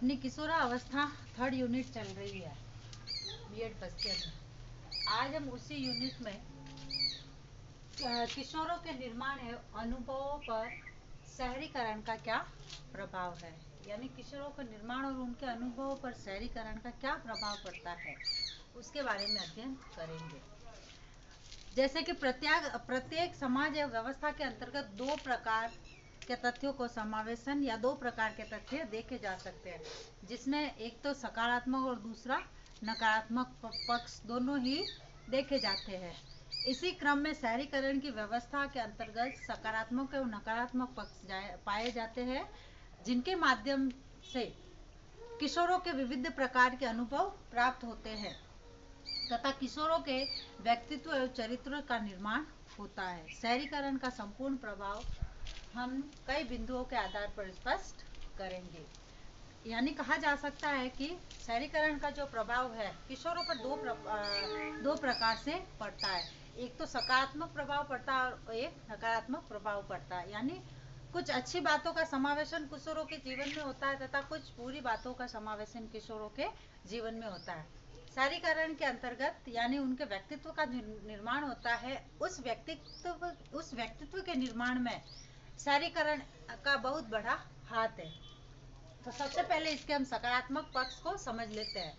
अपनी किशोरावस्था 3rd unit चल रही है बीएड फर्स्ट ईयर में। आज हम उसी यूनिट में किशोरों के निर्माण एवं अनुभवों पर शहरीकरण का क्या प्रभाव है, यानी किशोरों के निर्माण और उनके अनुभवों पर शहरीकरण का क्या प्रभाव पड़ता है, उसके बारे में अध्ययन करेंगे। जैसे कि प्रत्येक समाज या व्यवस्था के अंतर्गत दो प्रकार के तथ्यों को समावेशन या दो प्रकार के तथ्य देखे जा सकते हैं, जिसमें एक तो सकारात्मक और दूसरा नकारात्मक पक्ष दोनों ही देखे जाते हैं। इसी क्रम में शहरीकरण की व्यवस्था के अंतर्गत सकारात्मक और नकारात्मक पक्ष पाए जाते हैं, जिनके माध्यम से किशोरों के विविध प्रकार के अनुभव प्राप्त होते हैं तथा किशोरों के व्यक्तित्व एवं चरित्र का निर्माण होता है। शहरीकरण का संपूर्ण प्रभाव हम कई बिंदुओं के आधार पर स्पष्ट करेंगे। यानी कहा जा सकता है कि शहरीकरण का जो प्रभाव है किशोरों पर दो प्रकार से पड़ता है। एक तो सकारात्मक प्रभाव पड़ता है और एक नकारात्मक प्रभाव पड़ता है। यानी कुछ अच्छी बातों का समावेशन किशोरों के जीवन में होता है तथा कुछ बुरी बातों का समावेशन किशोरों के जीवन में होता है। शहरीकरण के अंतर्गत यानी उनके व्यक्तित्व का निर्माण होता है। उस व्यक्तित्व के निर्माण में शहरीकरण का बहुत बड़ा हाथ है। तो सबसे पहले इसके हम सकारात्मक पक्ष को समझ लेते हैं।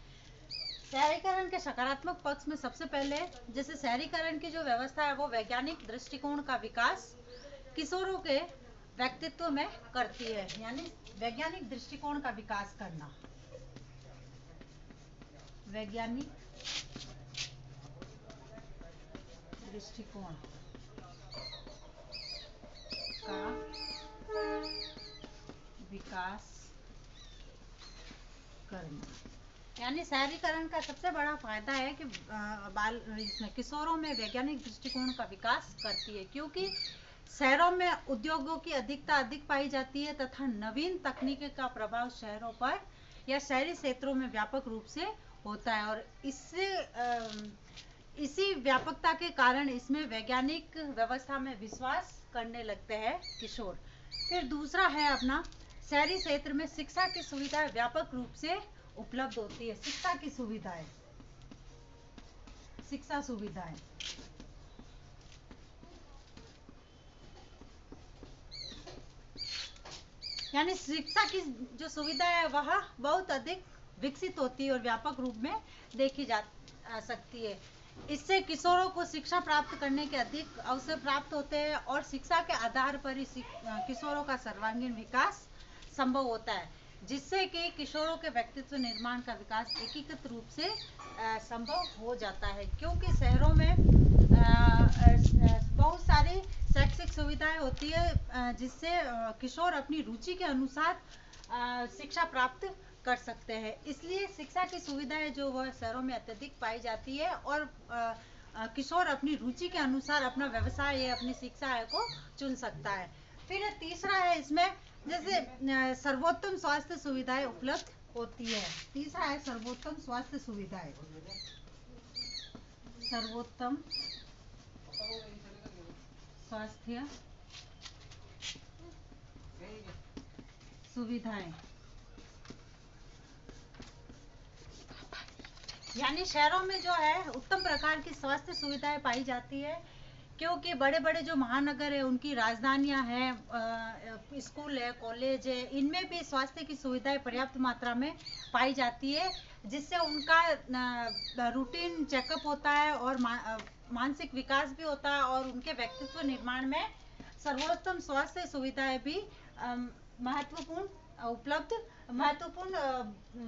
शहरीकरण के सकारात्मक पक्ष में सबसे पहले जैसे शहरीकरण की जो व्यवस्था है वो वैज्ञानिक दृष्टिकोण का विकास किशोरों के व्यक्तित्व में करती है। यानी वैज्ञानिक दृष्टिकोण का विकास करना, वैज्ञानिक दृष्टिकोण का विकास करना। यानी शहरीकरण का सबसे बड़ा फायदा है कि इसमें किशोरों में वैज्ञानिक दृष्टिकोण का विकास करती है, क्योंकि शहरों में उद्योगों की अधिकता अधिक पाई जाती है तथा नवीन तकनीकी का प्रभाव शहरों पर या शहरी क्षेत्रों में व्यापक रूप से होता है और इसी व्यापकता के कारण इसमें वैज्ञानिक व्यवस्था में विश्वास करने लगते हैं किशोर। फिर दूसरा है अपना शहरी क्षेत्र में शिक्षा की सुविधाएं व्यापक रूप से उपलब्ध होती है। शिक्षा सुविधाएं यानी शिक्षा की जो सुविधा है वह बहुत अधिक विकसित होती है और व्यापक रूप में देखी जा सकती है। इससे किशोरों को शिक्षा प्राप्त करने के अधिक अवसर प्राप्त होते हैं और शिक्षा के आधार पर ही किशोरों का सर्वांगीण विकास संभव होता है, जिससे कि किशोरों के व्यक्तित्व निर्माण का विकास एकीकृत रूप से संभव हो जाता है। क्योंकि शहरों में बहुत सारी शैक्षिक सुविधाएं होती है जिससे किशोर अपनी रुचि के अनुसार शिक्षा प्राप्त कर सकते हैं। इसलिए शिक्षा की सुविधाएं जो वह शहरों में अत्यधिक पाई जाती है और किशोर अपनी रुचि के अनुसार अपना व्यवसाय या अपनी शिक्षा को चुन सकता है। फिर तीसरा है इसमें जैसे सर्वोत्तम स्वास्थ्य सुविधाएं उपलब्ध होती है। तीसरा है सर्वोत्तम स्वास्थ्य सुविधाएं। सर्वोत्तम स्वास्थ्य सुविधाएं यानी शहरों में जो है उत्तम प्रकार की स्वास्थ्य सुविधाएं पाई जाती है, क्योंकि बड़े बड़े जो महानगर है उनकी राजधानियां हैं, स्कूल है, कॉलेज है, इनमें भी स्वास्थ्य की सुविधाएं पर्याप्त मात्रा में पाई जाती है, जिससे उनका रूटीन चेकअप होता है और मानसिक विकास भी होता है और उनके व्यक्तित्व निर्माण में सर्वोत्तम स्वास्थ्य सुविधाएं भी महत्वपूर्ण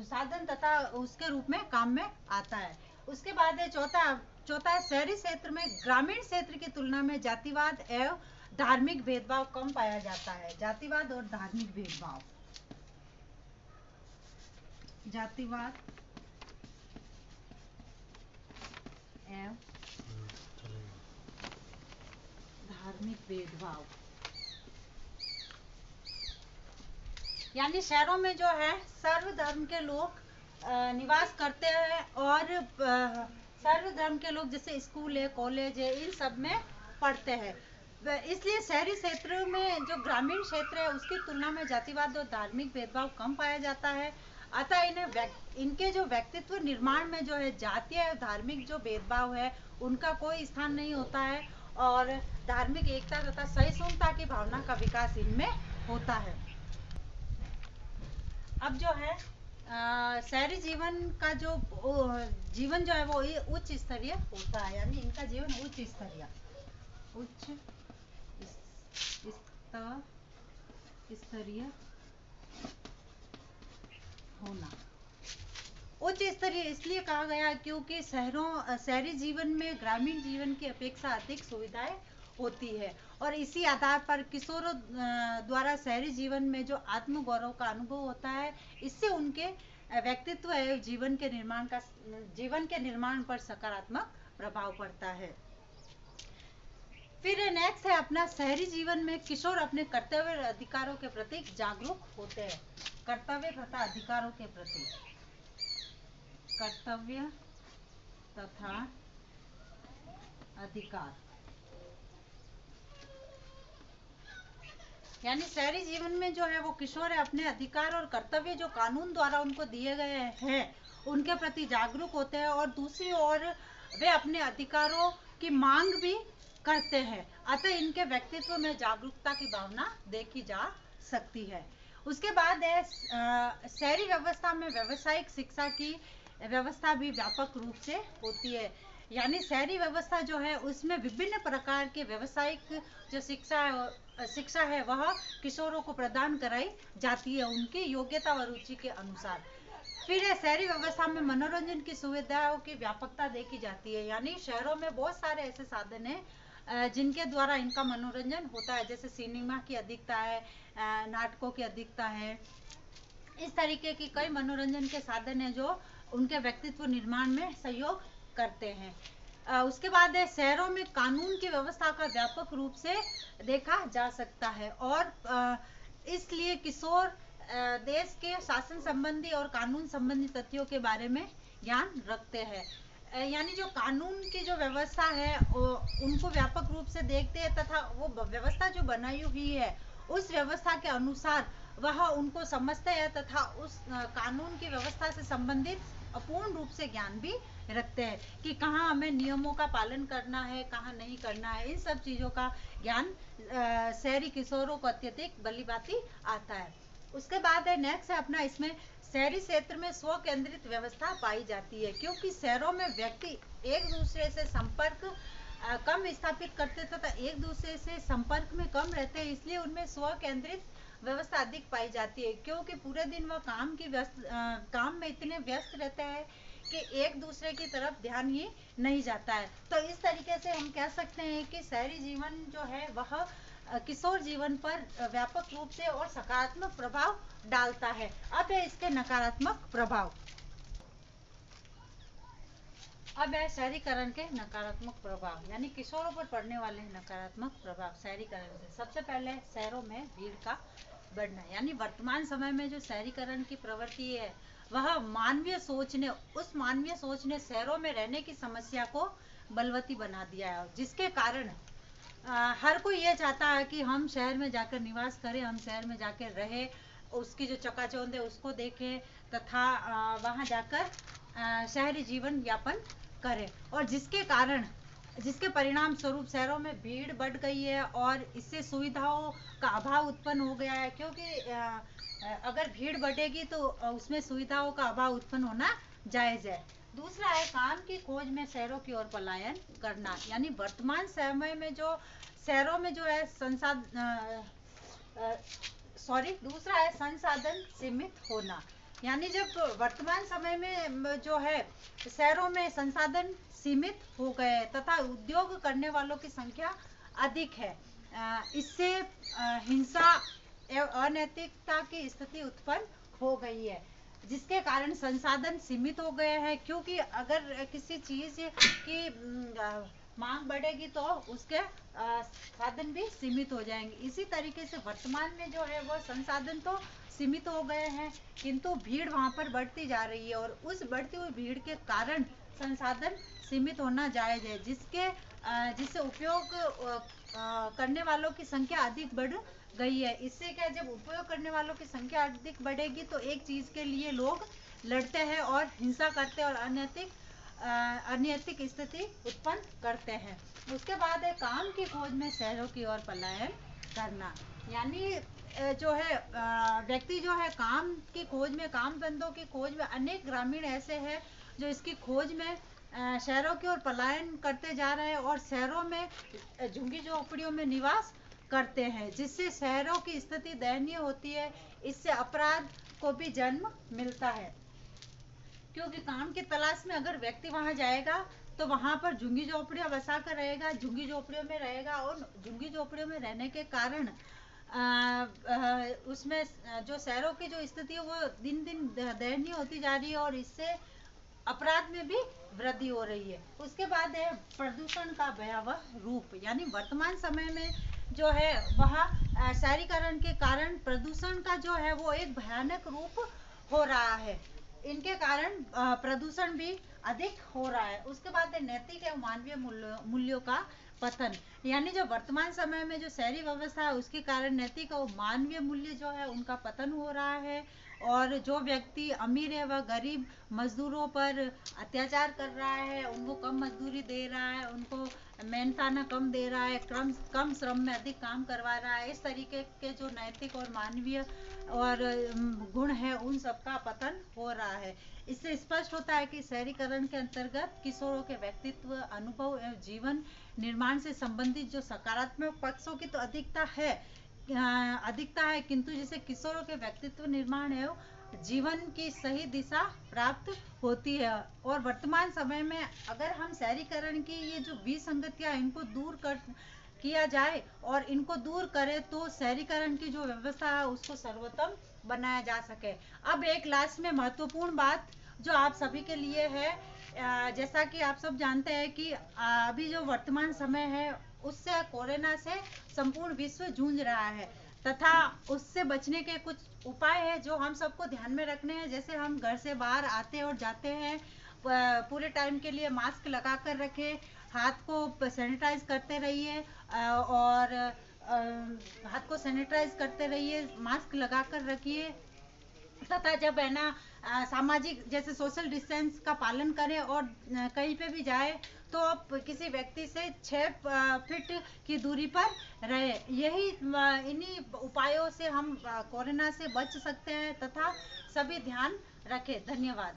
साधन तथा उसके रूप में काम में आता है। उसके बाद है चौथा है शहरी क्षेत्र में ग्रामीण क्षेत्र की तुलना में जातिवाद एवं धार्मिक भेदभाव कम पाया जाता है। जातिवाद और धार्मिक भेदभाव, जातिवाद एवं धार्मिक भेदभाव यानी शहरों में जो है सर्व धर्म के लोग निवास करते हैं और सर्व धर्म के लोग जैसे स्कूल है, कॉलेज है, इन सब में पढ़ते हैं। इसलिए शहरी क्षेत्र में जो ग्रामीण क्षेत्र है उसकी तुलना में जातिवाद और धार्मिक भेदभाव कम पाया जाता है। अतः इनके जो व्यक्तित्व निर्माण में जो है जातीय धार्मिक जो भेदभाव है उनका कोई स्थान नहीं होता है और धार्मिक एकता तथा सहिष्णुता की भावना का विकास इनमें होता है। अब जो है शहरी जीवन का जो जीवन जो है वो उच्च स्तरीय होता है, यानी इनका जीवन उच्च स्तरीय होना। उच्च स्तरीय इसलिए कहा गया क्योंकि शहरी जीवन में ग्रामीण जीवन की अपेक्षा अधिक सुविधाएं होती है और इसी आधार पर किशोरों द्वारा शहरी जीवन में जो आत्मगौरव का अनुभव होता है, इससे उनके व्यक्तित्व एवं जीवन के निर्माण पर सकारात्मक प्रभाव पड़ता है। फिर नेक्स्ट है अपना शहरी जीवन में किशोर अपने कर्तव्य और अधिकारों के प्रति जागरूक होते हैं। कर्तव्य तथा अधिकारों के प्रति, कर्तव्य तथा अधिकार, यानी शहरी जीवन में जो है वो किशोर है अपने अधिकार और कर्तव्य जो कानून द्वारा उनको दिए गए हैं उनके प्रति जागरूक होते हैं और दूसरी ओर वे अपने अधिकारों की मांग भी करते हैं। अतः इनके व्यक्तित्व में जागरूकता की भावना देखी जा सकती है। उसके बाद है शहरी व्यवस्था में व्यावसायिक शिक्षा की व्यवस्था भी व्यापक रूप से होती है, यानी शहरी व्यवस्था जो है उसमें विभिन्न प्रकार के व्यावसायिक जो शिक्षा है वह किशोरों को प्रदान कराई जाती है उनकी योग्यता व रुचि के अनुसार। फिर शहरी व्यवस्था में मनोरंजन की सुविधाओं की व्यापकता देखी जाती है, यानी शहरों में बहुत सारे ऐसे साधन हैं जिनके द्वारा इनका मनोरंजन होता है, जैसे सिनेमा की अधिकता है, नाटकों की अधिकता है। इस तरीके की कई मनोरंजन के साधन हैं जो उनके व्यक्तित्व निर्माण में सहयोग करते हैं। उसके बाद है शहरों में कानून की व्यवस्था का व्यापक रूप से देखा जा सकता है और इसलिए किशोर देश के शासन संबंधी और कानून संबंधी तथ्यों के बारे में ज्ञान रखते हैं, यानी जो कानून की जो व्यवस्था है उनको व्यापक रूप से देखते हैं तथा वो व्यवस्था जो बनाई हुई है उस व्यवस्था के अनुसार वह उनको समझते हैं तथा उस कानून की व्यवस्था से संबंधित पूर्ण रूप से ज्ञान भी रखते हैं कि कहाँ हमें नियमों का पालन करना है, कहाँ नहीं करना है। इन सब चीज़ों का ज्ञान शहरी किशोरों को अत्यधिक भलीभांति आता है। उसके बाद है नेक्स्ट है अपना इसमें शहरी क्षेत्र में स्व केंद्रित व्यवस्था पाई जाती है, क्योंकि शहरों में व्यक्ति एक दूसरे से संपर्क कम स्थापित करते तथा एक दूसरे से संपर्क में कम रहते हैं, इसलिए उनमें स्व केंद्रित व्यवस्था अधिक पाई जाती है, क्योंकि पूरे दिन वह काम में इतने व्यस्त रहते हैं कि एक दूसरे की तरफ ध्यान ही नहीं जाता है। तो इस तरीके से हम कह सकते हैं कि शहरी जीवन जो है वह किशोर जीवन पर व्यापक रूप से और सकारात्मक प्रभाव डालता है। अब है इसके नकारात्मक प्रभाव। अब है शहरीकरण के नकारात्मक प्रभाव, यानी किशोरों पर पड़ने वाले नकारात्मक प्रभाव शहरीकरण से। सबसे पहले शहरों में भीड़ का बढ़ना, यानी वर्तमान समय में जो शहरीकरण की प्रवृत्ति है वह उस मानवीय सोच ने शहरों में रहने की समस्या को बलवती बना दिया है, जिसके कारण हर कोई ये चाहता है कि हम शहर में जाकर निवास करें, हम शहर में जाकर रहे, उसकी जो चकाचौंध है उसको देखें तथा वहाँ जाकर शहरी जीवन यापन करें, और जिसके परिणाम स्वरूप शहरों में भीड़ बढ़ गई है और इससे सुविधाओं का अभाव उत्पन्न हो गया है, क्योंकि अगर भीड़ बढ़ेगी तो उसमें सुविधाओं का अभाव उत्पन्न होना जायज है। दूसरा है काम की खोज में शहरों की ओर पलायन करना, यानी वर्तमान समय में जो शहरों में जो है दूसरा है संसाधन सीमित होना, यानी जब वर्तमान समय में जो है शहरों में संसाधन सीमित हो गए तथा उद्योग करने वालों की संख्या अधिक है, इससे हिंसा एवं अनैतिकता की स्थिति उत्पन्न हो गई है, जिसके कारण संसाधन सीमित हो गए हैं, क्योंकि अगर किसी चीज की मांग बढ़ेगी तो उसके साधन भी सीमित हो जाएंगे। इसी तरीके से वर्तमान में जो है वो संसाधन तो सीमित हो गए हैं किंतु भीड़ वहां पर बढ़ती जा रही है, और उस बढ़ती हुई भीड़ के कारण संसाधन सीमित होना जायज है, जिससे उपयोग करने वालों की संख्या अधिक बढ़ गई है। इससे क्या, जब उपयोग करने वालों की संख्या अधिक बढ़ेगी तो एक चीज के लिए लोग लड़ते हैं और हिंसा करते हैं और अनैतिक स्थिति उत्पन्न करते हैं। उसके बाद है काम की खोज में शहरों की ओर पलायन करना। यानी जो है व्यक्ति जो है काम की खोज में, काम धंधों की खोज में, अनेक ग्रामीण ऐसे हैं जो इसकी खोज में शहरों की ओर पलायन करते जा रहे हैं और शहरों में झुग्गी झोपड़ियों में निवास करते हैं, जिससे शहरों की स्थिति दयनीय होती है। इससे अपराध को भी जन्म मिलता है, क्योंकि काम की तलाश में अगर व्यक्ति वहां जाएगा तो वहां पर झुग्गी झोपड़ियां बसा कर रहेगा, झुग्गी झोपड़ियों में रहेगा और झुग्गी झोपड़ियों में रहने के कारण उसमें जो शहरों की जो स्थिति है वो दिन दिन दयनीय होती जा रही है और इससे अपराध में भी वृद्धि हो रही है। उसके बाद है प्रदूषण का भयावह रूप। यानी वर्तमान समय में जो है वह शहरीकरण के कारण प्रदूषण का जो है वो एक भयानक रूप हो रहा है। इनके कारण प्रदूषण भी अधिक हो रहा है। उसके बाद है नैतिक एवं मानवीय मूल्यों का पतन। यानी जो वर्तमान समय में जो शहरी व्यवस्था है उसके कारण नैतिक और मानवीय मूल्य जो है उनका पतन हो रहा है और जो व्यक्ति अमीर है वह गरीब मजदूरों पर अत्याचार कर रहा है, उनको कम मजदूरी दे रहा है, उनको मेहनताना कम दे रहा है, कम श्रम में अधिक काम करवा रहा है। इस तरीके के जो नैतिक और मानवीय और गुण है उन सबका पतन हो रहा है। इससे स्पष्ट होता है कि शहरीकरण के अंतर्गत किशोरों के व्यक्तित्व, अनुभव एवं जीवन निर्माण से संबंधित जो सकारात्मक पक्षों की तो अधिकता है, किंतु जैसे किशोरों के व्यक्तित्व निर्माण है जीवन की सही दिशा प्राप्त होती है। और वर्तमान समय में अगर हम शहरीकरण की ये जो विसंगतियां इनको दूर किया जाए और इनको दूर करें तो शहरीकरण की जो व्यवस्था है उसको सर्वोत्तम बनाया जा सके। अब एक लास्ट में महत्वपूर्ण बात जो आप सभी के लिए है, जैसा कि आप सब जानते हैं कि अभी जो वर्तमान समय है उससे कोरोना से संपूर्ण विश्व जूझ रहा है तथा उससे बचने के कुछ उपाय है जो हम सबको ध्यान में रखने हैं। जैसे हम घर से बाहर आते और जाते हैं पूरे टाइम के लिए मास्क लगा कर रखें, हाथ को सैनिटाइज करते रहिए और हाथ को सैनिटाइज करते रहिए, मास्क लगा कर रखिए तथा जब है ना सामाजिक जैसे सोशल डिस्टेंस का पालन करें और कहीं पे भी जाए तो आप किसी व्यक्ति से 6 फीट की दूरी पर रहे। यही इन्हीं उपायों से हम कोरोना से बच सकते हैं तथा सभी ध्यान रखें। धन्यवाद।